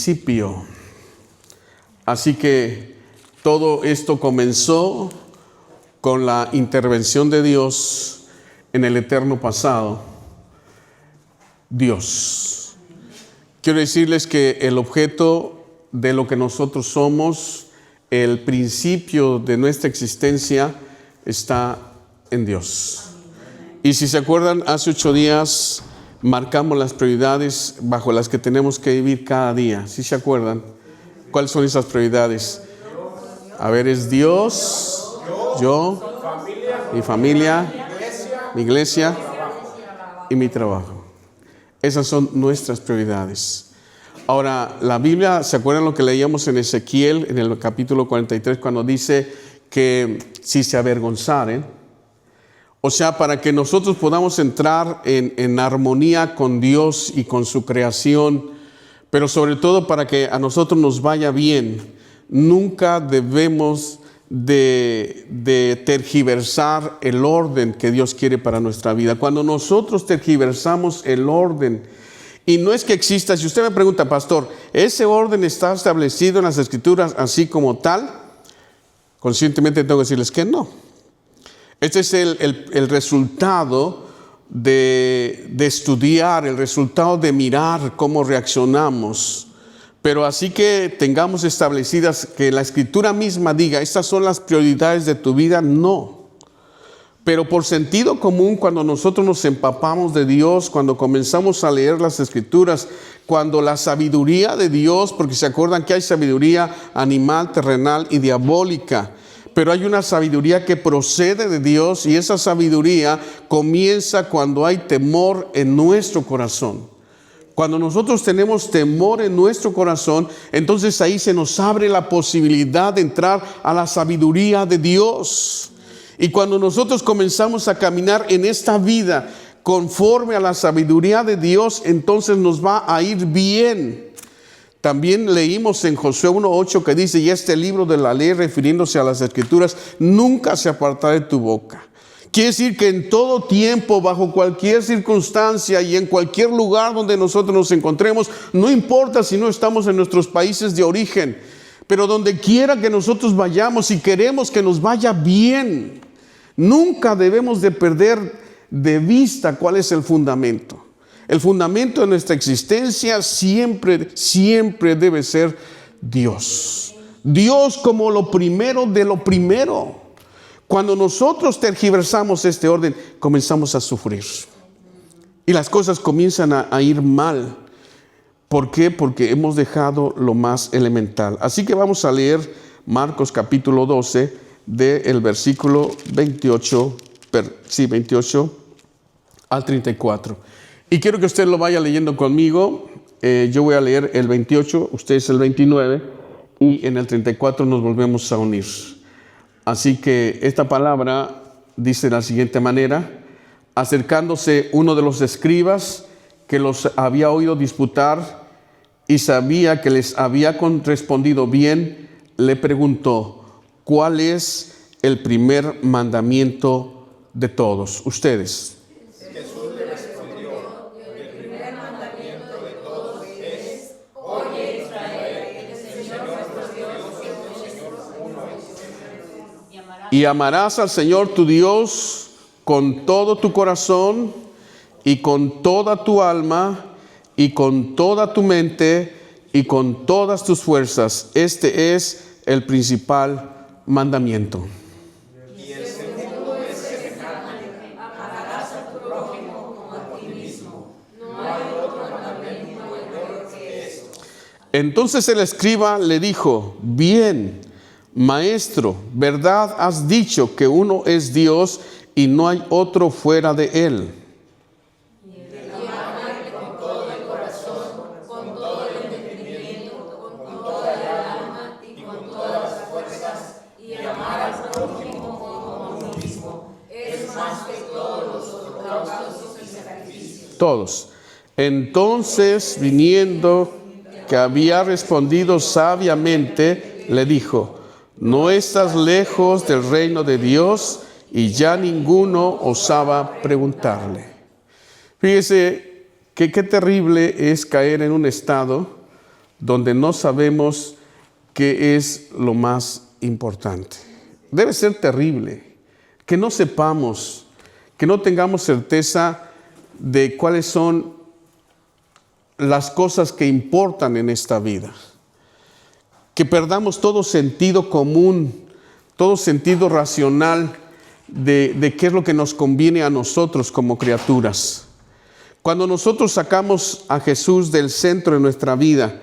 principio. Así que todo esto comenzó con la intervención de Dios en el eterno pasado. Dios. Quiero decirles que el objeto de lo que nosotros somos, el principio de nuestra existencia, está en Dios. Y si se acuerdan, hace 8 días marcamos las prioridades bajo las que tenemos que vivir cada día. ¿Sí se acuerdan? ¿Cuáles son esas prioridades? A ver, es Dios, yo, mi familia, mi iglesia y mi trabajo. Esas son nuestras prioridades. Ahora, la Biblia, ¿se acuerdan lo que leíamos en Ezequiel, en el capítulo 43, cuando dice que si se avergonzaren? O sea, para que nosotros podamos entrar en armonía con Dios y con su creación, pero sobre todo para que a nosotros nos vaya bien, nunca debemos de tergiversar el orden que Dios quiere para nuestra vida. Cuando nosotros tergiversamos el orden, y no es que exista, si usted me pregunta, pastor, ¿ese orden está establecido en las Escrituras así como tal? Conscientemente tengo que decirles que no. Este es el resultado de estudiar, el resultado de mirar cómo reaccionamos. Pero así que tengamos establecidas que la Escritura misma diga, estas son las prioridades de tu vida, no. Pero por sentido común, cuando nosotros nos empapamos de Dios, cuando comenzamos a leer las Escrituras, cuando la sabiduría de Dios, porque se acuerdan que hay sabiduría animal, terrenal y diabólica, pero hay una sabiduría que procede de Dios, y esa sabiduría comienza cuando hay temor en nuestro corazón. Cuando nosotros tenemos temor en nuestro corazón, entonces ahí se nos abre la posibilidad de entrar a la sabiduría de Dios. Y cuando nosotros comenzamos a caminar en esta vida conforme a la sabiduría de Dios, entonces nos va a ir bien. También leímos en Josué 1:8 que dice, y este libro de la ley, refiriéndose a las Escrituras, nunca se apartará de tu boca. Quiere decir que en todo tiempo, bajo cualquier circunstancia y en cualquier lugar donde nosotros nos encontremos, no importa si no estamos en nuestros países de origen, pero donde quiera que nosotros vayamos y queremos que nos vaya bien, nunca debemos de perder de vista cuál es el fundamento. El fundamento de nuestra existencia siempre debe ser Dios. Dios como lo primero de lo primero. Cuando nosotros tergiversamos este orden, comenzamos a sufrir. Y las cosas comienzan a ir mal. ¿Por qué? Porque hemos dejado lo más elemental. Así que vamos a leer Marcos capítulo 12, del versículo 28 al 34. Y quiero que usted lo vaya leyendo conmigo. Yo voy a leer el 28, ustedes el 29, y en el 34 nos volvemos a unir. Así que esta palabra dice de la siguiente manera: acercándose uno de los escribas que los había oído disputar y sabía que les había respondido bien, le preguntó, ¿cuál es el primer mandamiento de todos? Ustedes. Jesús le respondió, el primer mandamiento de todos es, oye Israel, el Señor nuestro Dios es el Señor uno es. Y amarás al Señor tu Dios con todo tu corazón y con toda tu alma y con toda tu mente y con todas tus fuerzas. Este es el principal mandamiento. Y el segundo es semejante, amarás a tu prójimo como a ti mismo. No hay otro mandamiento mayor que esto. Entonces el escriba le dijo, bien, maestro, verdad has dicho que uno es Dios y no hay otro fuera de él. Todos. Entonces, viniendo que había respondido sabiamente, le dijo, no estás lejos del reino de Dios, y ya ninguno osaba preguntarle. Fíjese que qué terrible es caer en un estado donde no sabemos qué es lo más importante. Debe ser terrible que no sepamos, que no tengamos certeza de cuáles son las cosas que importan en esta vida. Que perdamos todo sentido común, todo sentido racional de qué es lo que nos conviene a nosotros como criaturas. Cuando nosotros sacamos a Jesús del centro de nuestra vida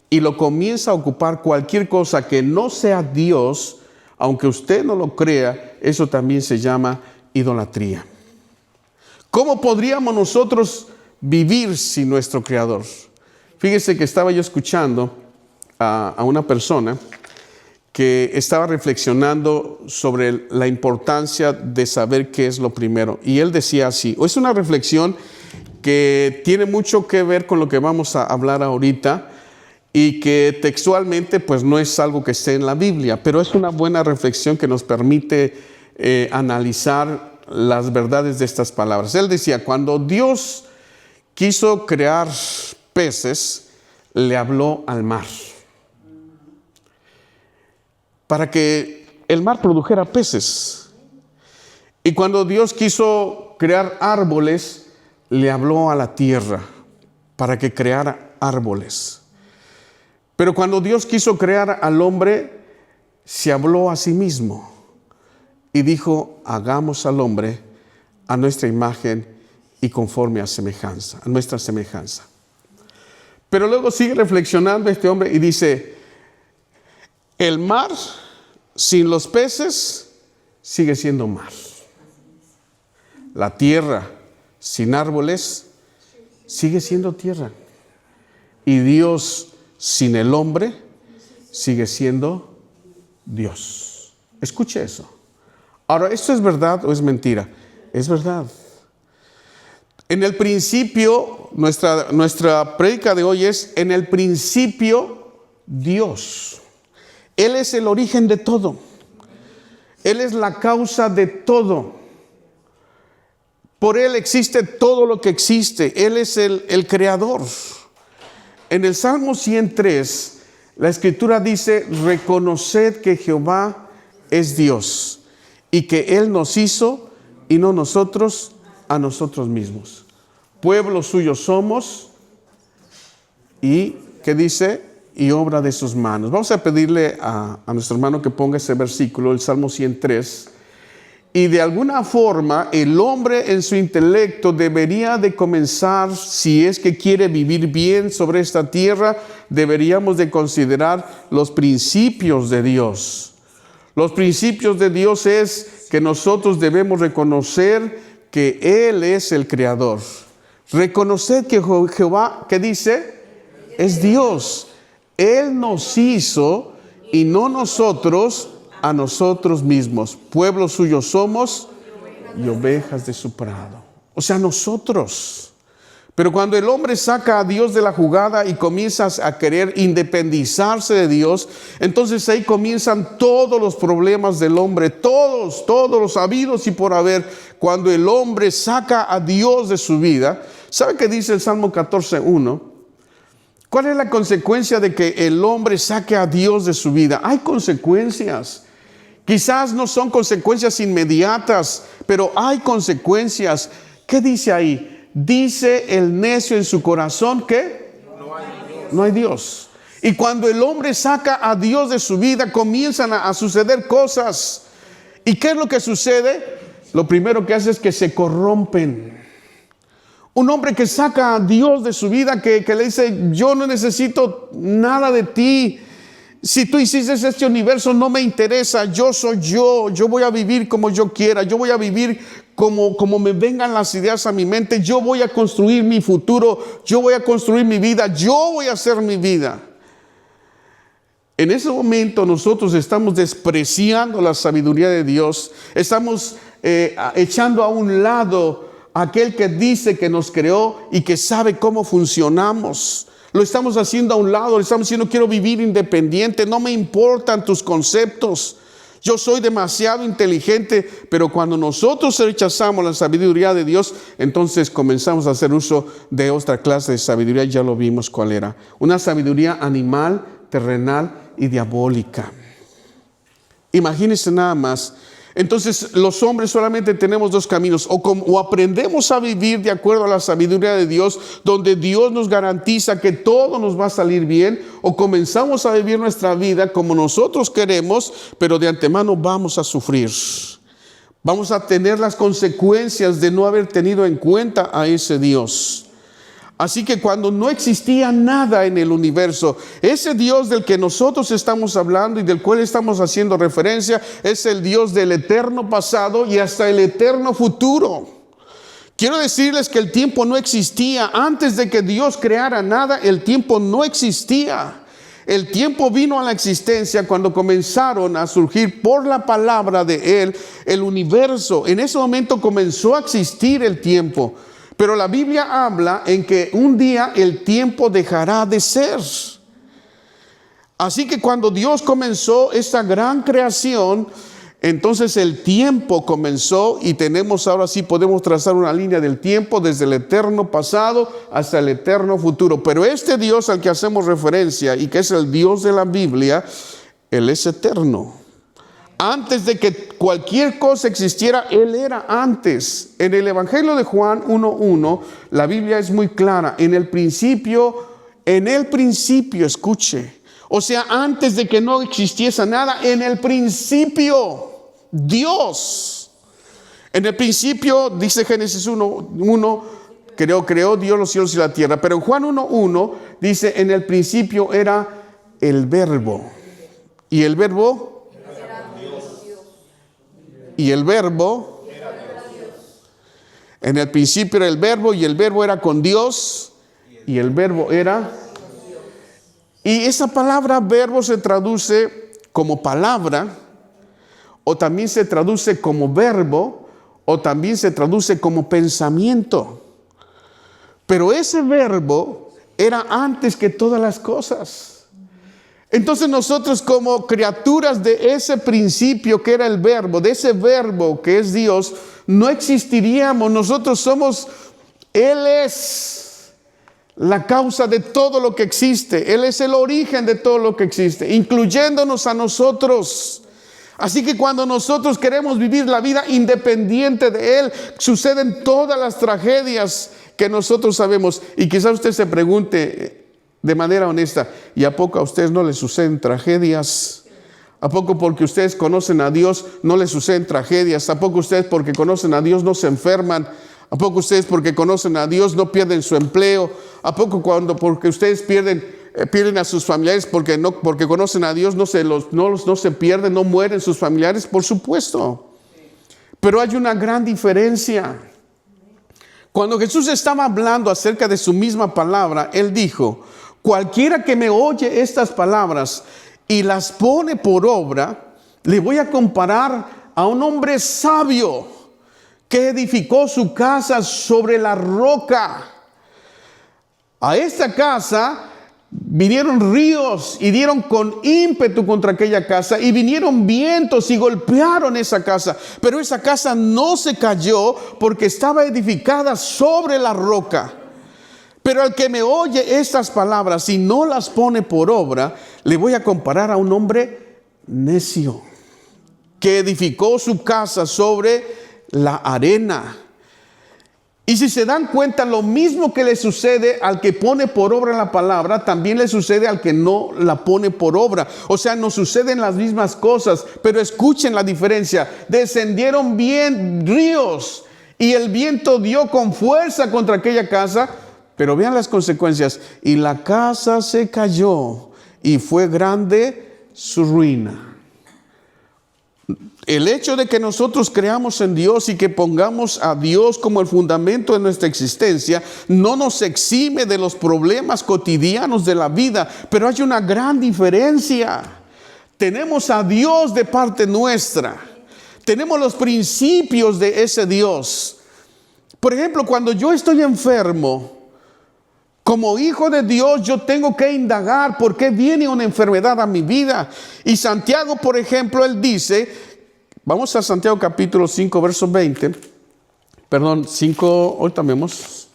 y lo comienza a ocupar cualquier cosa que no sea Dios, aunque usted no lo crea, eso también se llama idolatría. ¿Cómo podríamos nosotros vivir sin nuestro Creador? Fíjese que estaba yo escuchando a una persona que estaba reflexionando sobre la importancia de saber qué es lo primero. Y él decía así, es una reflexión que tiene mucho que ver con lo que vamos a hablar ahorita y que textualmente pues no es algo que esté en la Biblia, pero es una buena reflexión que nos permite analizar las verdades de estas palabras. Él decía, cuando Dios quiso crear peces, le habló al mar para que el mar produjera peces. Y cuando Dios quiso crear árboles, le habló a la tierra para que creara árboles. Pero cuando Dios quiso crear al hombre, se habló a sí mismo y dijo, hagamos al hombre a nuestra imagen y conforme a semejanza, a nuestra semejanza. Pero luego sigue reflexionando este hombre y dice, el mar sin los peces sigue siendo mar. La tierra sin árboles sigue siendo tierra. Y Dios sin el hombre sigue siendo Dios. Escuche eso. Ahora, ¿esto es verdad o es mentira? Es verdad. En el principio, nuestra prédica de hoy es, en el principio, Dios. Él es el origen de todo. Él es la causa de todo. Por Él existe todo lo que existe. Él es el creador. En el Salmo 103, la Escritura dice, reconoced que Jehová es Dios y que Él nos hizo y no nosotros a nosotros mismos. Pueblo suyo somos y, ¿qué dice? Y obra de sus manos. Vamos a pedirle a nuestro hermano que ponga ese versículo, el Salmo 103. Y de alguna forma el hombre en su intelecto debería de comenzar, si es que quiere vivir bien sobre esta tierra, deberíamos de considerar los principios de Dios. Los principios de Dios es que nosotros debemos reconocer que Él es el Creador. Reconocer que Jehová, ¿qué dice? Es Dios. Él nos hizo y no nosotros a nosotros mismos. Pueblo suyo somos y ovejas de su prado. O sea, nosotros. Pero cuando el hombre saca a Dios de la jugada y comienza a querer independizarse de Dios, entonces ahí comienzan todos los problemas del hombre, todos los habidos y por haber. Cuando el hombre saca a Dios de su vida, ¿sabe qué dice el Salmo 14:1? ¿Cuál es la consecuencia de que el hombre saque a Dios de su vida? Hay consecuencias. Quizás no son consecuencias inmediatas, pero hay consecuencias. ¿Qué dice ahí? Dice el necio en su corazón que no hay Dios. Y cuando el hombre saca a Dios de su vida, comienzan a suceder cosas. ¿Y qué es lo que sucede? Lo primero que hace es que se corrompen. Un hombre que saca a Dios de su vida, que le dice, yo no necesito nada de ti. Si tú hiciste este universo, no me interesa. Yo soy yo voy a vivir como yo quiera. Yo voy a vivir como me vengan las ideas a mi mente. Yo voy a construir mi futuro. Yo voy a construir mi vida. Yo voy a hacer mi vida. En ese momento nosotros estamos despreciando la sabiduría de Dios. Estamos echando a un lado aquel que dice que nos creó y que sabe cómo funcionamos. Lo estamos haciendo a un lado, le estamos diciendo quiero vivir independiente, no me importan tus conceptos. Yo soy demasiado inteligente, pero cuando nosotros rechazamos la sabiduría de Dios, entonces comenzamos a hacer uso de otra clase de sabiduría. Ya lo vimos cuál era. Una sabiduría animal, terrenal y diabólica. Imagínense nada más. Entonces los hombres solamente tenemos dos caminos, o aprendemos a vivir de acuerdo a la sabiduría de Dios, donde Dios nos garantiza que todo nos va a salir bien, o comenzamos a vivir nuestra vida como nosotros queremos, pero de antemano vamos a sufrir. Vamos a tener las consecuencias de no haber tenido en cuenta a ese Dios. Así que cuando no existía nada en el universo, ese Dios del que nosotros estamos hablando y del cual estamos haciendo referencia, es el Dios del eterno pasado y hasta el eterno futuro. Quiero decirles que el tiempo no existía. Antes de que Dios creara nada, el tiempo no existía. El tiempo vino a la existencia cuando comenzaron a surgir por la palabra de Él el universo. En ese momento comenzó a existir el tiempo. Pero la Biblia habla en que un día el tiempo dejará de ser. Así que cuando Dios comenzó esta gran creación, entonces el tiempo comenzó y tenemos ahora sí podemos trazar una línea del tiempo desde el eterno pasado hasta el eterno futuro. Pero este Dios al que hacemos referencia y que es el Dios de la Biblia, Él es eterno. Antes de que cualquier cosa existiera, Él era antes. En el Evangelio de Juan 1:1, la Biblia es muy clara. En el principio, escuche. O sea, antes de que no existiese nada, en el principio, Dios. En el principio, dice Génesis 1:1, creó Dios los cielos y la tierra. Pero en Juan 1:1 dice, en el principio era el Verbo. Y el Verbo... Y el Verbo era Dios. En el principio era el Verbo y el Verbo era con Dios y el Verbo era. Y esa palabra verbo se traduce como palabra, o también se traduce como verbo, o también se traduce como pensamiento. Pero ese verbo era antes que todas las cosas. Entonces nosotros como criaturas de ese principio que era el verbo, de ese verbo que es Dios, no existiríamos. Nosotros somos, Él es la causa de todo lo que existe. Él es el origen de todo lo que existe, incluyéndonos a nosotros. Así que cuando nosotros queremos vivir la vida independiente de Él, suceden todas las tragedias que nosotros sabemos. Y quizás usted se pregunte de manera honesta, ¿y a poco a ustedes no les suceden tragedias? ¿A poco porque ustedes conocen a Dios no les suceden tragedias? ¿A poco ustedes porque conocen a Dios no se enferman? ¿A poco ustedes porque conocen a Dios no pierden su empleo? ¿A poco porque ustedes pierden a sus familiares porque conocen a Dios no se pierden, no mueren sus familiares? Por supuesto. Pero hay una gran diferencia. Cuando Jesús estaba hablando acerca de su misma palabra, Él dijo: cualquiera que me oye estas palabras y las pone por obra, le voy a comparar a un hombre sabio que edificó su casa sobre la roca. A esta casa vinieron ríos y dieron con ímpetu contra aquella casa, y vinieron vientos y golpearon esa casa, pero esa casa no se cayó porque estaba edificada sobre la roca. Pero al que me oye estas palabras y no las pone por obra, le voy a comparar a un hombre necio que edificó su casa sobre la arena. Y si se dan cuenta, lo mismo que le sucede al que pone por obra la palabra, también le sucede al que no la pone por obra. O sea, nos suceden las mismas cosas, pero escuchen la diferencia. Descendieron bien ríos y el viento dio con fuerza contra aquella casa, pero vean las consecuencias. Y la casa se cayó y fue grande su ruina. El hecho de que nosotros creamos en Dios y que pongamos a Dios como el fundamento de nuestra existencia no nos exime de los problemas cotidianos de la vida, pero hay una gran diferencia. Tenemos a Dios de parte nuestra, tenemos los principios de ese Dios. Por ejemplo, cuando yo estoy enfermo, Como hijo de Dios, yo tengo que indagar por qué viene una enfermedad a mi vida. Y Santiago, por ejemplo, él dice, vamos a Santiago capítulo 5, verso 20. Perdón, 5, ahorita vemos.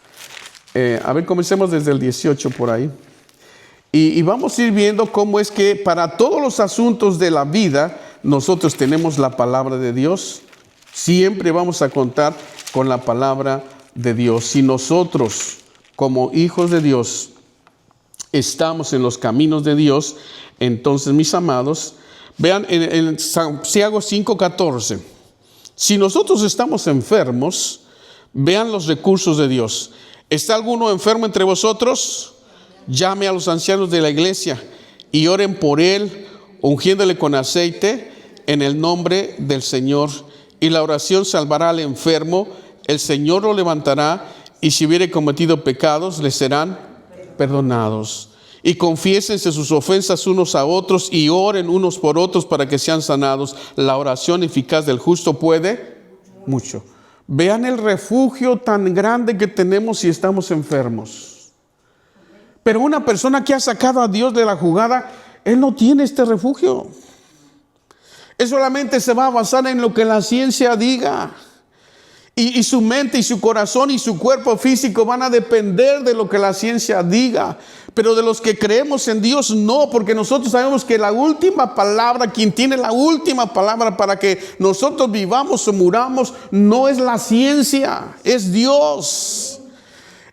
A ver, comencemos desde el 18 por ahí. Y vamos a ir viendo cómo es que para todos los asuntos de la vida, nosotros tenemos la palabra de Dios. Siempre vamos a contar con la palabra de Dios. Si nosotros, como hijos de Dios, estamos en los caminos de Dios, entonces, mis amados, vean en Santiago 5:14. Si nosotros estamos enfermos, vean los recursos de Dios. ¿Está alguno enfermo entre vosotros? Llame a los ancianos de la iglesia y oren por él, ungiéndole con aceite en el nombre del Señor. Y la oración salvará al enfermo, el Señor lo levantará, y si hubiere cometido pecados, le serán perdonados. Y confiésense sus ofensas unos a otros y oren unos por otros para que sean sanados. La oración eficaz del justo puede mucho. Vean el refugio tan grande que tenemos si estamos enfermos. Pero una persona que ha sacado a Dios de la jugada, él no tiene este refugio. Él solamente se va a basar en lo que la ciencia diga. Y su mente y su corazón y su cuerpo físico van a depender de lo que la ciencia diga. Pero de los que creemos en Dios, no, porque nosotros sabemos que la última palabra, quien tiene la última palabra para que nosotros vivamos o muramos, no es la ciencia, es Dios.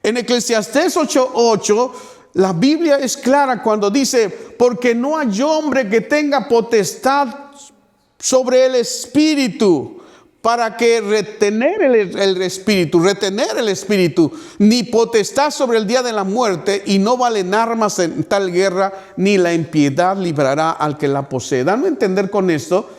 En Eclesiastés 8:8, la Biblia es clara cuando dice, porque no hay hombre que tenga potestad sobre el espíritu, para que retener el espíritu, ni potestad sobre el día de la muerte, y no valen armas en tal guerra, ni la impiedad librará al que la posee. Dando a entender con esto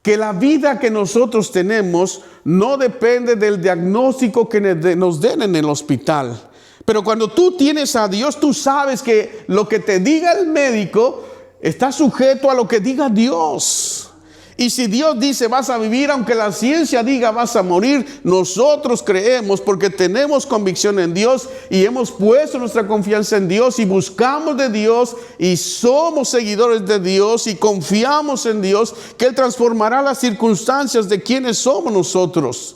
que la vida que nosotros tenemos no depende del diagnóstico que nos den en el hospital. Pero cuando tú tienes a Dios, tú sabes que lo que te diga el médico está sujeto a lo que diga Dios. Y si Dios dice vas a vivir, aunque la ciencia diga vas a morir, nosotros creemos porque tenemos convicción en Dios y hemos puesto nuestra confianza en Dios y buscamos de Dios y somos seguidores de Dios y confiamos en Dios, que Él transformará las circunstancias de quienes somos nosotros.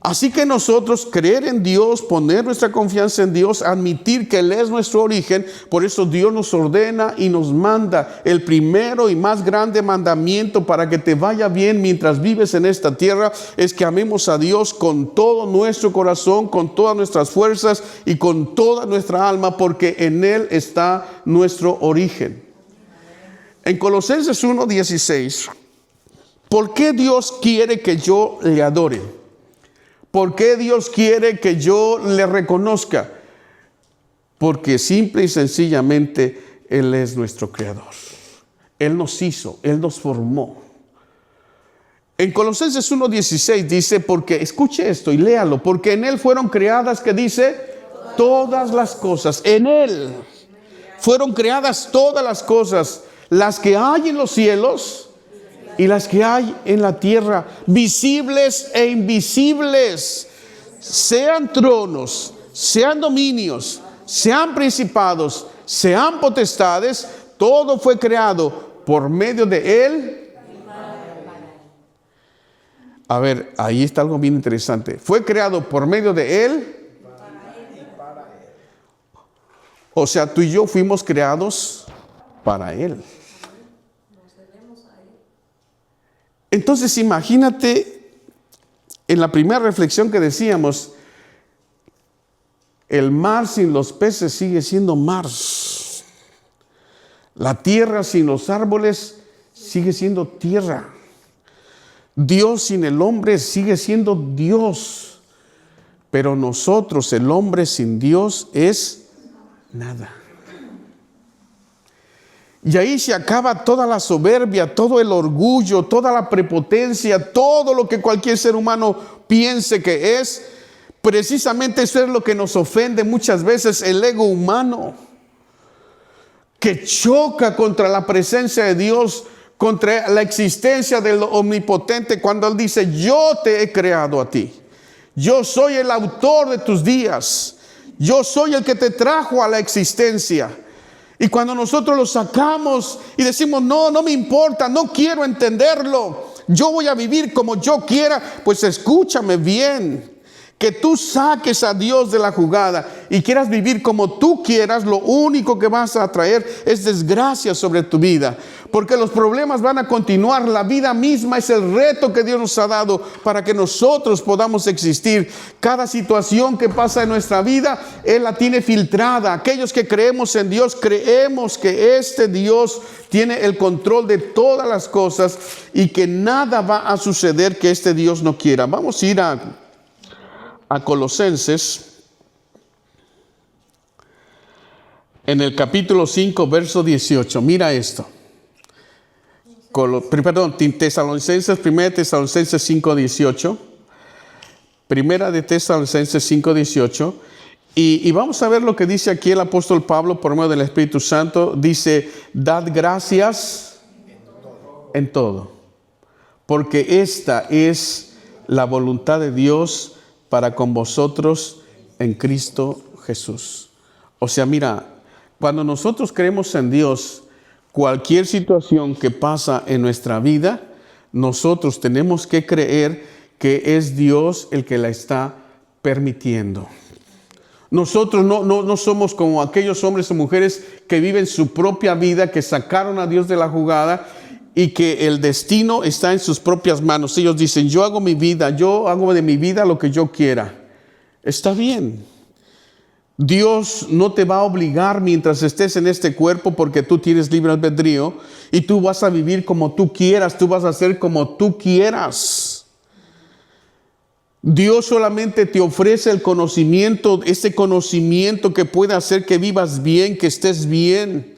Así que nosotros creer en Dios, poner nuestra confianza en Dios, admitir que Él es nuestro origen. Por eso Dios nos ordena y nos manda el primero y más grande mandamiento para que te vaya bien mientras vives en esta tierra, es que amemos a Dios con todo nuestro corazón, con todas nuestras fuerzas y con toda nuestra alma, porque en Él está nuestro origen. En Colosenses 1:16, ¿por qué Dios quiere que yo le adore? ¿Por qué Dios quiere que yo le reconozca? Porque simple y sencillamente Él es nuestro creador. Él nos hizo, Él nos formó. En Colosenses 1:16 dice, porque, escuche esto y léalo, porque en Él fueron creadas, ¿qué dice? Todas las cosas. En Él fueron creadas todas las cosas, las que hay en los cielos y las que hay en la tierra, visibles e invisibles, sean tronos, sean dominios, sean principados, sean potestades, todo fue creado por medio de Él. A ver, ahí está algo bien interesante. Fue creado por medio de Él. O sea, tú y yo fuimos creados para Él. Entonces imagínate, en la primera reflexión que decíamos, el mar sin los peces sigue siendo mar. La tierra sin los árboles sigue siendo tierra. Dios sin el hombre sigue siendo Dios. Pero nosotros, el hombre sin Dios, es nada. Y ahí se acaba toda la soberbia, todo el orgullo, toda la prepotencia, todo lo que cualquier ser humano piense que es. Precisamente eso es lo que nos ofende muchas veces, el ego humano, que choca contra la presencia de Dios, contra la existencia del omnipotente, cuando Él dice, yo te he creado a ti. Yo soy el autor de tus días. Yo soy el que te trajo a la existencia. Y cuando nosotros lo sacamos y decimos, no me importa, no quiero entenderlo, yo voy a vivir como yo quiera, pues escúchame bien. Que tú saques a Dios de la jugada y quieras vivir como tú quieras, lo único que vas a traer es desgracia sobre tu vida. Porque los problemas van a continuar. La vida misma es el reto que Dios nos ha dado para que nosotros podamos existir. Cada situación que pasa en nuestra vida, Él la tiene filtrada. Aquellos que creemos en Dios, creemos que este Dios tiene el control de todas las cosas y que nada va a suceder que este Dios no quiera. Vamos a ir a Colosenses, en el capítulo 5, verso 18. Mira esto. Tesalonicenses, 1 Tesalonicenses 5, 18. Primera de Tesalonicenses 5, 18. Y vamos a ver lo que dice aquí el apóstol Pablo por medio del Espíritu Santo. Dice, dad gracias en todo, porque esta es la voluntad de Dios para con vosotros en Cristo Jesús. O sea, mira, cuando nosotros creemos en Dios, cualquier situación que pasa en nuestra vida, nosotros tenemos que creer que es Dios el que la está permitiendo. Nosotros no somos como aquellos hombres o mujeres que viven su propia vida, que sacaron a Dios de la jugada y que el destino está en sus propias manos. Ellos dicen, yo hago mi vida, yo hago de mi vida lo que yo quiera. Está bien. Dios no te va a obligar mientras estés en este cuerpo, porque tú tienes libre albedrío y tú vas a vivir como tú quieras, tú vas a hacer como tú quieras. Dios solamente te ofrece el conocimiento, ese conocimiento que puede hacer que vivas bien, que estés bien.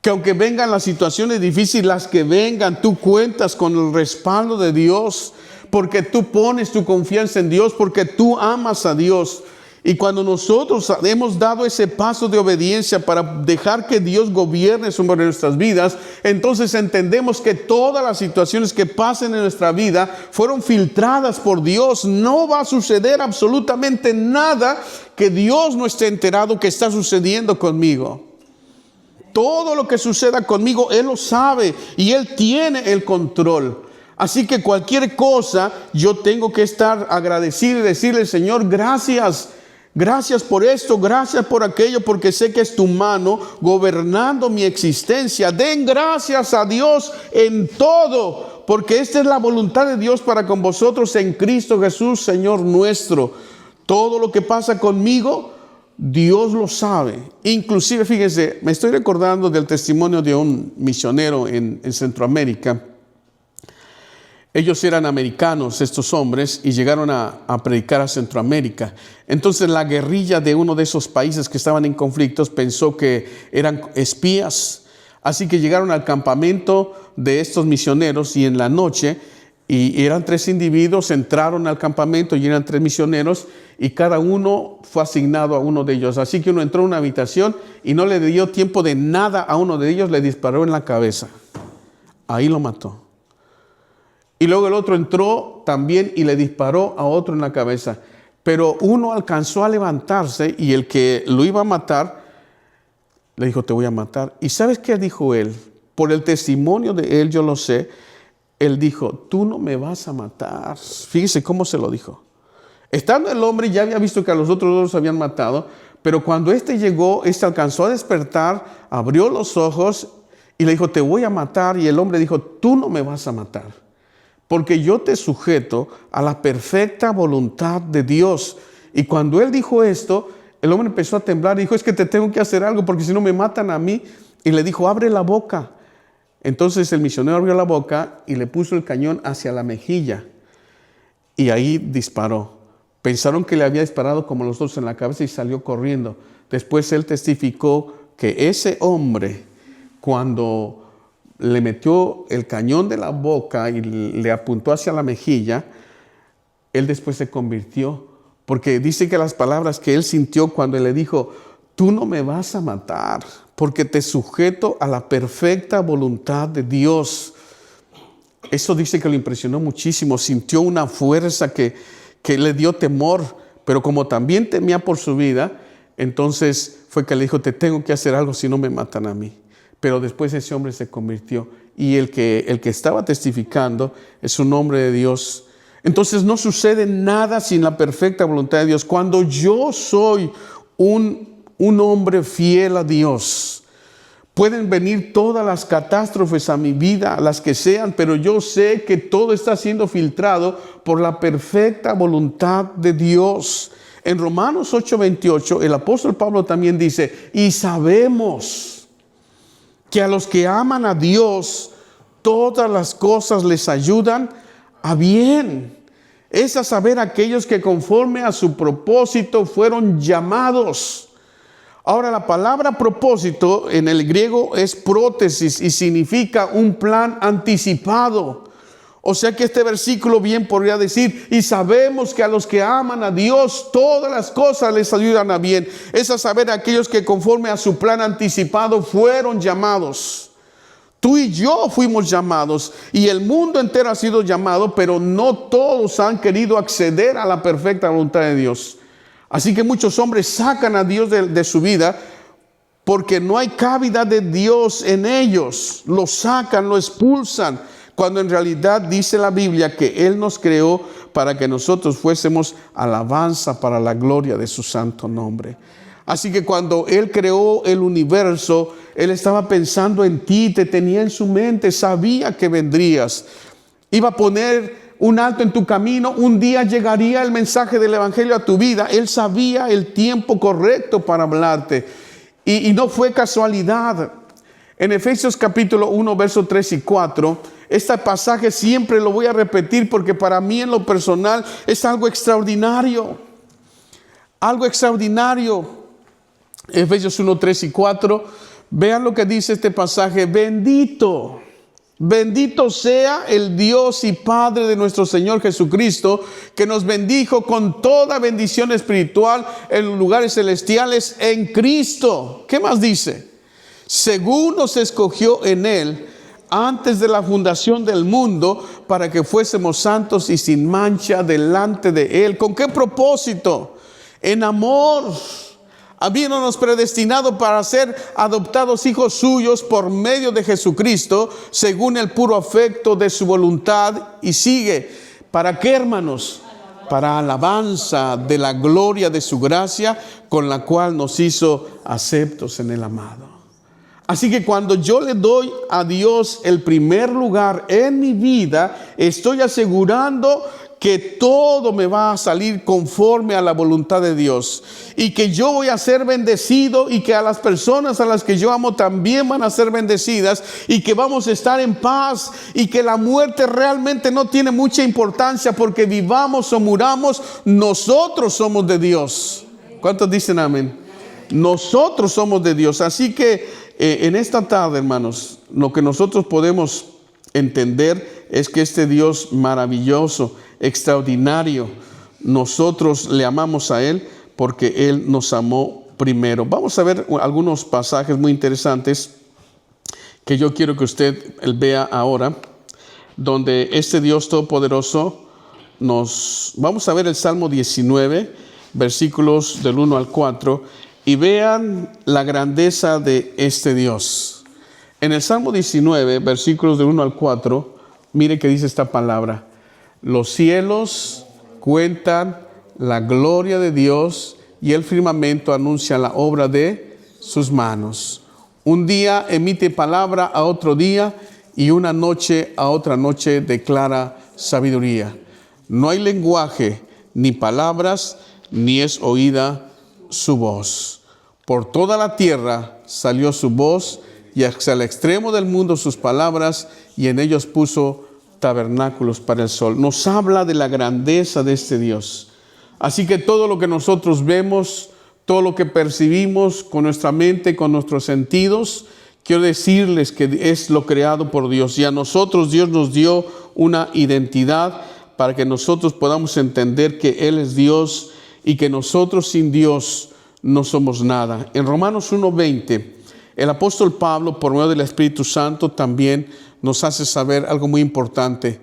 Que aunque vengan las situaciones difíciles, las que vengan, tú cuentas con el respaldo de Dios, porque tú pones tu confianza en Dios, porque tú amas a Dios. Y cuando nosotros hemos dado ese paso de obediencia para dejar que Dios gobierne sobre nuestras vidas, entonces entendemos que todas las situaciones que pasen en nuestra vida fueron filtradas por Dios. No va a suceder absolutamente nada que Dios no esté enterado que está sucediendo conmigo. Todo lo que suceda conmigo, Él lo sabe y Él tiene el control. Así que cualquier cosa, yo tengo que estar agradecido y decirle, Señor, gracias. Gracias por esto, gracias por aquello, porque sé que es tu mano gobernando mi existencia. Den gracias a Dios en todo, porque esta es la voluntad de Dios para con vosotros en Cristo Jesús, Señor nuestro. Todo lo que pasa conmigo, Dios lo sabe. Inclusive, fíjense, me estoy recordando del testimonio de un misionero en Centroamérica. Ellos eran americanos, estos hombres, y llegaron a predicar a Centroamérica. Entonces la guerrilla de uno de esos países que estaban en conflictos pensó que eran espías. Así que llegaron al campamento de estos misioneros y en la noche, y eran 3 individuos, entraron al campamento y eran 3 misioneros y cada uno fue asignado a uno de ellos. Así que uno entró a una habitación y no le dio tiempo de nada a uno de ellos, le disparó en la cabeza. Ahí lo mató. Y luego el otro entró también y le disparó a otro en la cabeza. Pero uno alcanzó a levantarse y el que lo iba a matar le dijo, te voy a matar. ¿Y sabes qué dijo él? Por el testimonio de él, yo lo sé. Él dijo, tú no me vas a matar. Fíjese cómo se lo dijo. Estando el hombre, ya había visto que a los otros 2 los habían matado, pero cuando este llegó, este alcanzó a despertar, abrió los ojos y le dijo, te voy a matar. Y el hombre dijo, tú no me vas a matar, porque yo te sujeto a la perfecta voluntad de Dios. Y cuando él dijo esto, el hombre empezó a temblar y dijo, es que te tengo que hacer algo, porque si no me matan a mí. Y le dijo, abre la boca. Entonces el misionero abrió la boca y le puso el cañón hacia la mejilla. Y ahí disparó. Pensaron que le había disparado como los otros en la cabeza y salió corriendo. Después él testificó que ese hombre, cuando le metió el cañón de la boca y le apuntó hacia la mejilla, él después se convirtió. Porque dice que las palabras que él sintió cuando le dijo, tú no me vas a matar, porque te sujeto a la perfecta voluntad de Dios. Eso dice que lo impresionó muchísimo. Sintió una fuerza que le dio temor, pero como también temía por su vida, entonces fue que le dijo, te tengo que hacer algo si no me matan a mí. Pero después ese hombre se convirtió, y el que estaba testificando es un hombre de Dios. Entonces no sucede nada sin la perfecta voluntad de Dios. Cuando yo soy un hombre fiel a Dios, pueden venir todas las catástrofes a mi vida, las que sean, pero yo sé que todo está siendo filtrado por la perfecta voluntad de Dios. En Romanos 8:28, el apóstol Pablo también dice, y sabemos que a los que aman a Dios, todas las cosas les ayudan a bien. Es a saber, aquellos que conforme a su propósito fueron llamados. Ahora, la palabra propósito en el griego es prótesis y significa un plan anticipado. O sea que este versículo bien podría decir, y sabemos que a los que aman a Dios, todas las cosas les ayudan a bien. Es a saber, aquellos que conforme a su plan anticipado fueron llamados. Tú y yo fuimos llamados, y el mundo entero ha sido llamado, pero no todos han querido acceder a la perfecta voluntad de Dios. Así que muchos hombres sacan a Dios de su vida porque no hay cabida de Dios en ellos. Lo sacan, lo expulsan, cuando en realidad dice la Biblia que Él nos creó para que nosotros fuésemos alabanza para la gloria de su santo nombre. Así que cuando Él creó el universo, Él estaba pensando en ti, te tenía en su mente, sabía que vendrías. Iba a poner un alto en tu camino, un día llegaría el mensaje del evangelio a tu vida. Él sabía el tiempo correcto para hablarte, y no fue casualidad. En Efesios capítulo 1, versos 3 y 4, este pasaje siempre lo voy a repetir porque para mí en lo personal es algo extraordinario. Algo extraordinario. Efesios 1, 3 y 4, vean lo que dice este pasaje. Bendito sea el Dios y Padre de nuestro Señor Jesucristo, que nos bendijo con toda bendición espiritual en los lugares celestiales en Cristo. ¿Qué más dice? Según nos escogió en Él antes de la fundación del mundo, para que fuésemos santos y sin mancha delante de Él. ¿Con qué propósito? En amor, habiéndonos predestinado para ser adoptados hijos suyos por medio de Jesucristo, según el puro afecto de su voluntad. Y sigue, ¿para qué, hermanos? Para alabanza de la gloria de su gracia, con la cual nos hizo aceptos en el amado. Así que cuando yo le doy a Dios el primer lugar en mi vida, estoy asegurando que todo me va a salir conforme a la voluntad de Dios, y que yo voy a ser bendecido, y que a las personas a las que yo amo también van a ser bendecidas, y que vamos a estar en paz, y que la muerte realmente no tiene mucha importancia, porque vivamos o muramos, nosotros somos de Dios. ¿Cuántos dicen amén? Nosotros somos de Dios. Así que en esta tarde, hermanos, lo que nosotros podemos entender es que este Dios maravilloso, extraordinario, nosotros le amamos a Él porque Él nos amó primero. Vamos a ver algunos pasajes muy interesantes que yo quiero que usted vea ahora, donde este Dios todopoderoso vamos a ver el Salmo 19, versículos del 1 al 4, y vean la grandeza de este Dios. En el Salmo 19, versículos del 1 al 4, mire que dice esta palabra: los cielos cuentan la gloria de Dios, y el firmamento anuncia la obra de sus manos. Un día emite palabra a otro día, y una noche a otra noche declara sabiduría. No hay lenguaje, ni palabras, ni es oída su voz. Por toda la tierra salió su voz, y hasta el extremo del mundo sus palabras, y en ellos puso tabernáculos para el sol. Nos habla de la grandeza de este Dios. Así que todo lo que nosotros vemos, todo lo que percibimos con nuestra mente, con nuestros sentidos, quiero decirles que es lo creado por Dios. Y a nosotros Dios nos dio una identidad para que nosotros podamos entender que Él es Dios, y que nosotros sin Dios no somos nada. En Romanos 1:20, el apóstol Pablo, por medio del Espíritu Santo, también nos hace saber algo muy importante.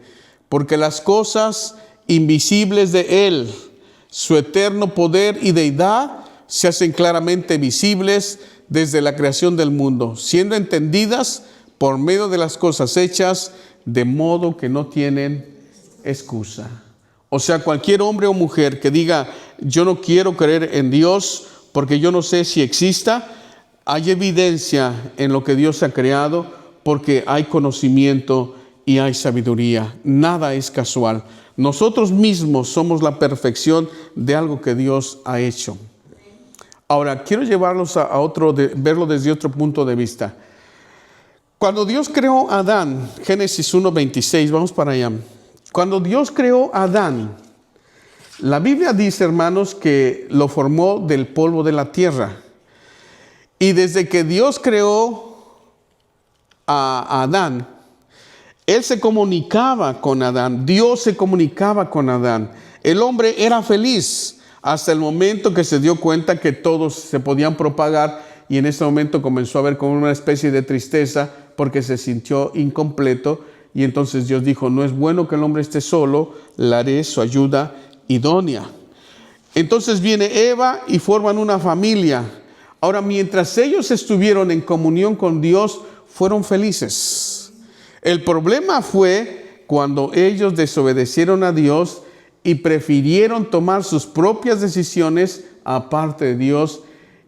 Porque las cosas invisibles de Él, Su eterno poder y deidad se hacen claramente visibles desde la creación del mundo, siendo entendidas por medio de las cosas hechas, de modo que no tienen excusa. O sea, cualquier hombre o mujer que diga, yo no quiero creer en Dios porque yo no sé si exista, hay evidencia en lo que Dios ha creado porque hay conocimiento y hay sabiduría. Nada es casual. Nosotros mismos somos la perfección de algo que Dios ha hecho. Ahora, quiero llevarlos a verlo desde otro punto de vista. Cuando Dios creó a Adán, Génesis 1:26, vamos para allá. Cuando Dios creó a Adán, la Biblia dice, hermanos, que lo formó del polvo de la tierra. Y desde que Dios creó a Adán, Él se comunicaba con Adán, Dios se comunicaba con Adán. El hombre era feliz hasta el momento que se dio cuenta que todos se podían propagar, y en ese momento comenzó a ver como una especie de tristeza porque se sintió incompleto, y entonces Dios dijo, no es bueno que el hombre esté solo, le haré su ayuda idónea. Entonces viene Eva y forman una familia. Ahora, mientras ellos estuvieron en comunión con Dios, fueron felices. El problema fue cuando ellos desobedecieron a Dios y prefirieron tomar sus propias decisiones aparte de Dios,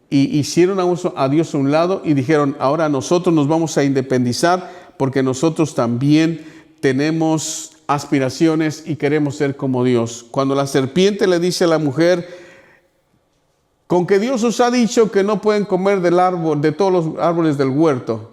y hicieron a Dios a un lado y dijeron, ahora nosotros nos vamos a independizar porque nosotros también tenemos aspiraciones y queremos ser como Dios. Cuando la serpiente le dice a la mujer, con que Dios os ha dicho que no pueden comer del árbol, de todos los árboles del huerto.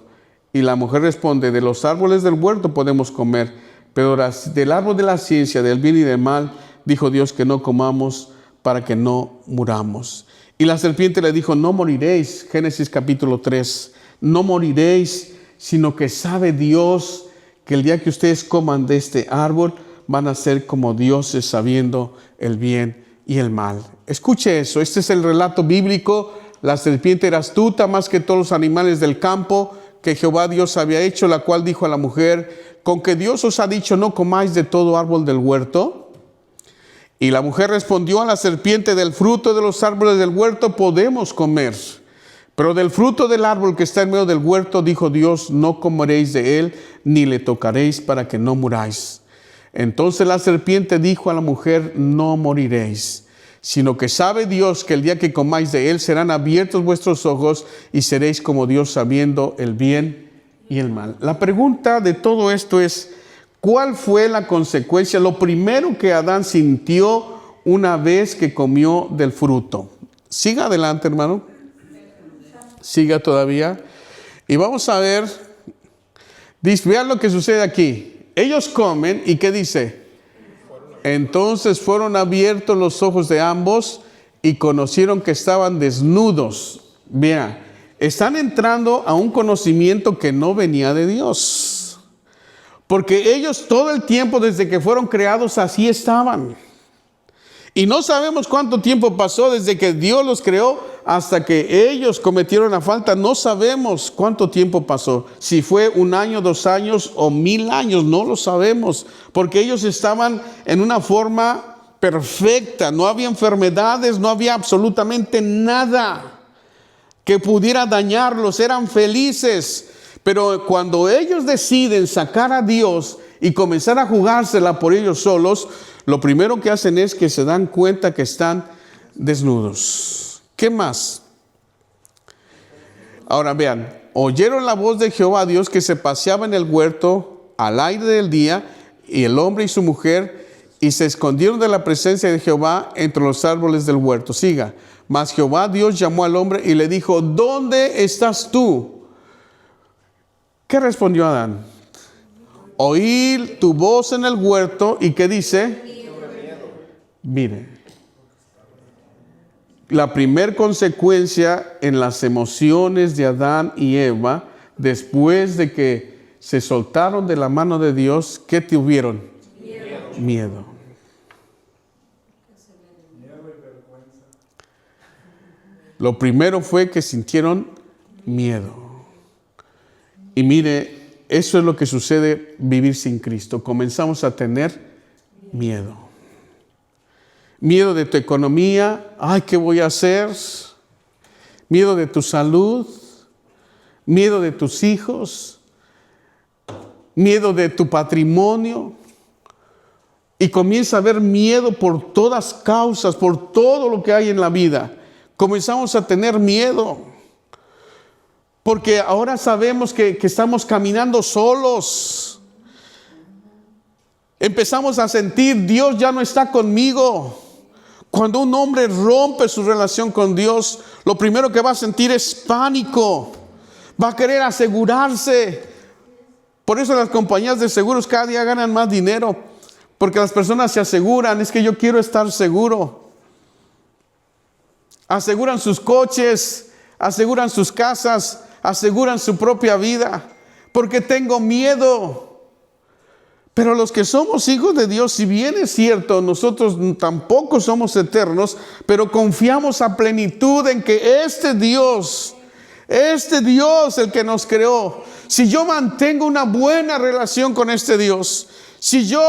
Y la mujer responde, de los árboles del huerto podemos comer, pero del árbol de la ciencia, del bien y del mal, dijo Dios que no comamos para que no muramos. Y la serpiente le dijo, no moriréis, Génesis capítulo 3, no moriréis, sino que sabe Dios que el día que ustedes coman de este árbol, van a ser como dioses sabiendo el bien y el mal. Escuche eso, este es el relato bíblico. La serpiente era astuta más que todos los animales del campo que Jehová Dios había hecho, la cual dijo a la mujer, ¿con que Dios os ha dicho no comáis de todo árbol del huerto? Y la mujer respondió a la serpiente, del fruto de los árboles del huerto podemos comer, pero del fruto del árbol que está en medio del huerto, dijo Dios, no comeréis de él, ni le tocaréis para que no muráis. Entonces la serpiente dijo a la mujer, no moriréis, sino que sabe Dios que el día que comáis de él serán abiertos vuestros ojos y seréis como Dios sabiendo el bien y el mal. La pregunta de todo esto es, ¿cuál fue la consecuencia? Lo primero que Adán sintió una vez que comió del fruto. Siga adelante, hermano. Siga todavía. Y vamos a ver. Vean lo que sucede aquí. Ellos comen y ¿qué dice? Entonces fueron abiertos los ojos de ambos y conocieron que estaban desnudos. Vean, están entrando a un conocimiento que no venía de Dios. Porque ellos todo el tiempo desde que fueron creados así estaban. Y no sabemos cuánto tiempo pasó desde que Dios los creó hasta que ellos cometieron la falta. No sabemos cuánto tiempo pasó. Si fue 1 año, 2 años o 1000 años, no lo sabemos. Porque ellos estaban en una forma perfecta. No había enfermedades, no había absolutamente nada que pudiera dañarlos. Eran felices. Pero cuando ellos deciden sacar a Dios y comenzar a jugársela por ellos solos, lo primero que hacen es que se dan cuenta que están desnudos. ¿Qué más? Ahora vean, oyeron la voz de Jehová Dios que se paseaba en el huerto al aire del día, y el hombre y su mujer, y se escondieron de la presencia de Jehová entre los árboles del huerto. Siga. Mas Jehová Dios llamó al hombre y le dijo, ¿dónde estás tú? ¿Qué respondió Adán? Oí tu voz en el huerto, ¿y qué dice? Mire, la primer consecuencia en las emociones de Adán y Eva, después de que se soltaron de la mano de Dios, ¿qué tuvieron? Miedo. Lo primero fue que sintieron miedo. Y mire, eso es lo que sucede vivir sin Cristo. Comenzamos a tener miedo. Miedo de tu economía. Ay, ¿qué voy a hacer? Miedo de tu salud. Miedo de tus hijos. Miedo de tu patrimonio. Y comienza a haber miedo por todas causas, por todo lo que hay en la vida. Comenzamos a tener miedo. Porque ahora sabemos que estamos caminando solos. Empezamos a sentir, Dios ya no está conmigo. Cuando un hombre rompe su relación con Dios, lo primero que va a sentir es pánico. Va a querer asegurarse. Por eso las compañías de seguros cada día ganan más dinero. Porque las personas se aseguran, es que yo quiero estar seguro. Aseguran sus coches, aseguran sus casas, aseguran su propia vida. Porque tengo miedo. Pero los que somos hijos de Dios, si bien es cierto, nosotros tampoco somos eternos, pero confiamos a plenitud en que este Dios, el que nos creó, si yo mantengo una buena relación con este Dios, si yo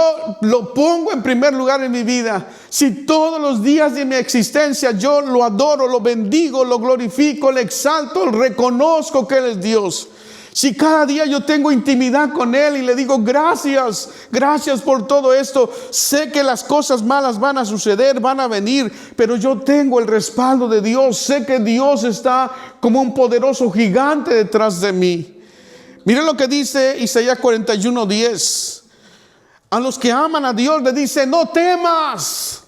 lo pongo en primer lugar en mi vida, si todos los días de mi existencia yo lo adoro, lo bendigo, lo glorifico, le exalto, reconozco que Él es Dios. Si cada día yo tengo intimidad con Él y le digo gracias por todo esto, sé que las cosas malas van a suceder, van a venir, pero yo tengo el respaldo de Dios, sé que Dios está como un poderoso gigante detrás de mí. Miren lo que dice Isaías 41:10. A los que aman a Dios le dice, no temas,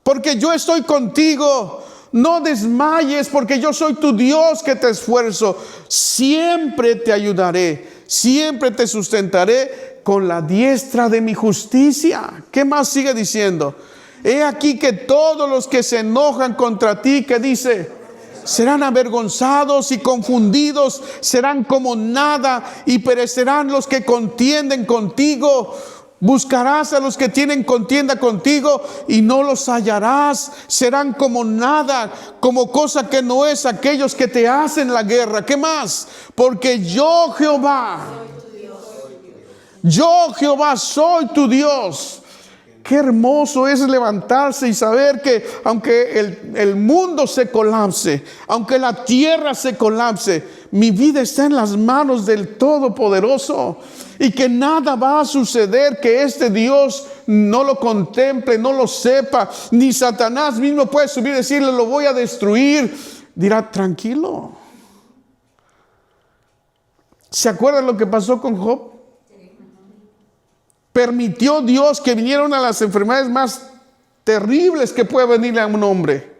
porque yo estoy contigo. No desmayes, porque yo soy tu Dios que te esfuerzo. Siempre te ayudaré, siempre te sustentaré con la diestra de mi justicia. ¿Qué más sigue diciendo? He aquí que todos los que se enojan contra ti, ¿qué dice? Serán avergonzados y confundidos, serán como nada y perecerán los que contienden contigo. Buscarás a los que tienen contienda contigo y no los hallarás. Serán como nada, como cosa que no es aquellos que te hacen la guerra. ¿Qué más? Porque yo Jehová soy tu Dios. Qué hermoso es levantarse y saber que aunque el mundo se colapse, aunque la tierra se colapse, mi vida está en las manos del Todopoderoso. Y que nada va a suceder que este Dios no lo contemple, no lo sepa. Ni Satanás mismo puede subir y decirle, lo voy a destruir. Dirá, tranquilo. ¿Se acuerdan lo que pasó con Job? Permitió Dios que vinieran una de las enfermedades más terribles que puede venirle a un hombre.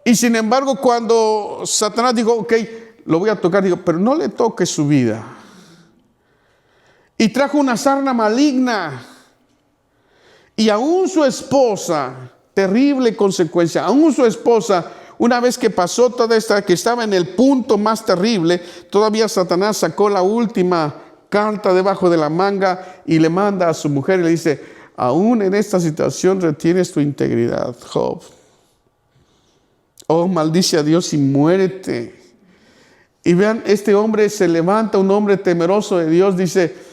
Y sin embargo, cuando Satanás dijo, ok, lo voy a tocar, digo, pero no le toque su vida. Y trajo una sarna maligna. Y aún su esposa, terrible consecuencia, aún su esposa, una vez que pasó toda esta, que estaba en el punto más terrible, todavía Satanás sacó la última carta debajo de la manga y le manda a su mujer y le dice, aún en esta situación retienes tu integridad, Job. Oh, maldice a Dios y muérete. Y vean, este hombre se levanta, un hombre temeroso de Dios, dice,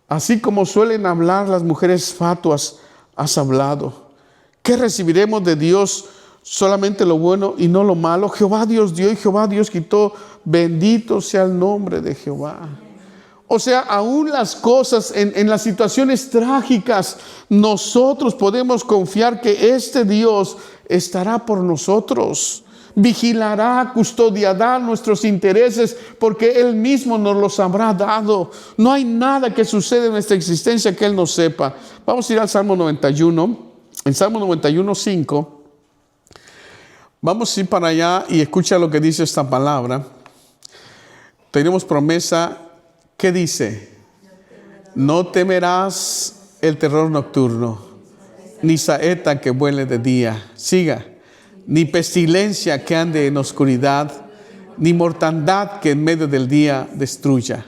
así como suelen hablar las mujeres fatuas, has hablado. ¿Qué recibiremos de Dios? Solamente lo bueno y no lo malo. Jehová Dios dio y Jehová Dios quitó. Bendito sea el nombre de Jehová. O sea, aún las cosas, en las situaciones trágicas, nosotros podemos confiar que este Dios estará por nosotros. Vigilará, custodiará nuestros intereses porque Él mismo nos los habrá dado. No hay nada que suceda en nuestra existencia que Él no sepa. Vamos a ir al Salmo 91. En Salmo 91:5. Vamos a ir para allá y escucha lo que dice esta palabra. Tenemos promesa. ¿Qué dice? No temerás el terror nocturno, ni saeta que vuele de día. Siga. Ni pestilencia que ande en oscuridad, ni mortandad que en medio del día destruya.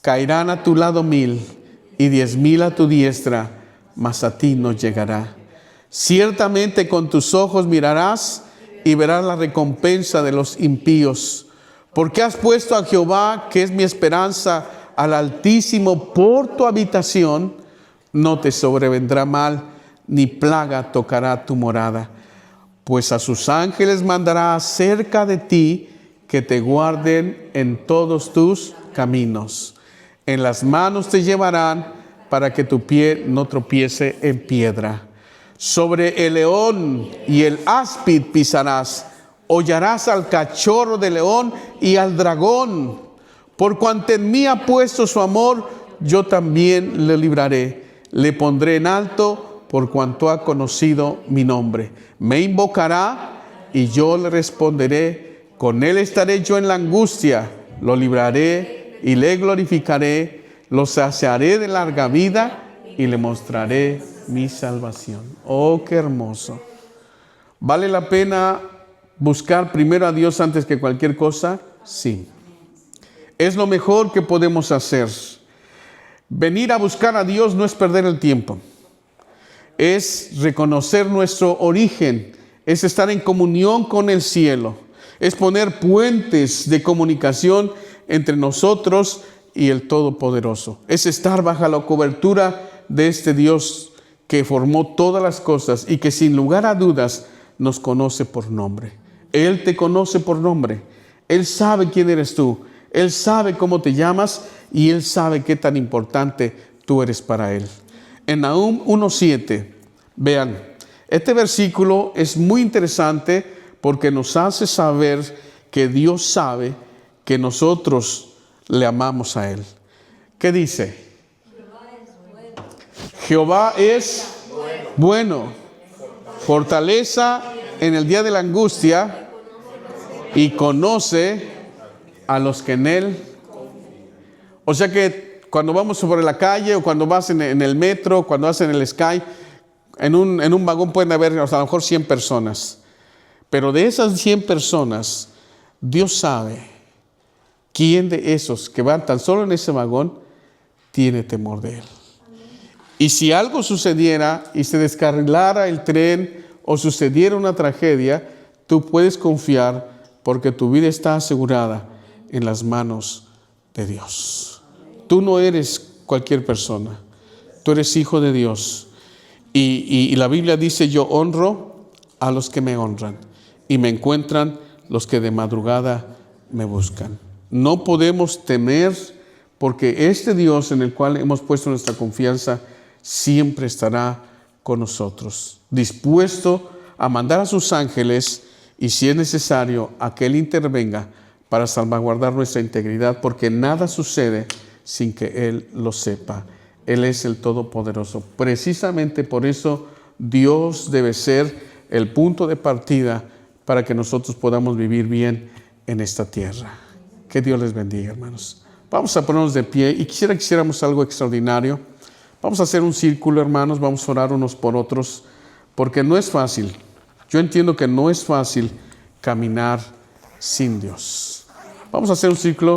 Caerán a tu lado 1000 y 10,000 a tu diestra, mas a ti no llegará. Ciertamente con tus ojos mirarás y verás la recompensa de los impíos. Porque has puesto a Jehová, que es mi esperanza, al Altísimo por tu habitación, no te sobrevendrá mal, ni plaga tocará tu morada. Pues a sus ángeles mandará acerca de ti, que te guarden en todos tus caminos. En las manos te llevarán, para que tu pie no tropiece en piedra. Sobre el león y el áspid pisarás. Hollarás al cachorro de león y al dragón. Por cuanto en mí ha puesto su amor, yo también le libraré. Le pondré en alto, por cuanto ha conocido mi nombre. Me invocará y yo le responderé. Con él estaré yo en la angustia. Lo libraré y le glorificaré. Lo saciaré de larga vida y le mostraré mi salvación. Oh, qué hermoso. ¿Vale la pena buscar primero a Dios antes que cualquier cosa? Sí. Es lo mejor que podemos hacer. Venir a buscar a Dios no es perder el tiempo. Es reconocer nuestro origen. Es estar en comunión con el cielo. Es poner puentes de comunicación entre nosotros y el Todopoderoso. Es estar bajo la cobertura de este Dios que formó todas las cosas y que sin lugar a dudas nos conoce por nombre. Él te conoce por nombre. Él sabe quién eres tú. Él sabe cómo te llamas y Él sabe qué tan importante tú eres para Él. En Nahum 1:7, vean, este versículo es muy interesante porque nos hace saber que Dios sabe que nosotros le amamos a Él. ¿Qué dice? Jehová es bueno, fortaleza en el día de la angustia y conoce a los que en Él. O sea que cuando vamos sobre la calle o cuando vas en el metro, cuando vas en el Sky, en un vagón pueden haber a lo mejor 100 personas. Pero de esas 100 personas, Dios sabe quién de esos que van tan solo en ese vagón tiene temor de Él. Y si algo sucediera y se descarrilara el tren o sucediera una tragedia, tú puedes confiar porque tu vida está asegurada en las manos de Dios. Tú no eres cualquier persona. Tú eres hijo de Dios. Y la Biblia dice, yo honro a los que me honran y me encuentran los que de madrugada me buscan. No podemos temer porque este Dios en el cual hemos puesto nuestra confianza siempre estará con nosotros, dispuesto a mandar a sus ángeles y si es necesario a que Él intervenga para salvaguardar nuestra integridad, porque nada sucede sin que Él lo sepa. Él es el Todopoderoso. Precisamente por eso Dios debe ser el punto de partida para que nosotros podamos vivir bien en esta tierra. Que Dios les bendiga, hermanos. Vamos a ponernos de pie y que hiciéramos algo extraordinario. Vamos a hacer un círculo, hermanos. Vamos a orar unos por otros, porque no es fácil. Yo entiendo que no es fácil caminar sin Dios. Vamos a hacer un círculo.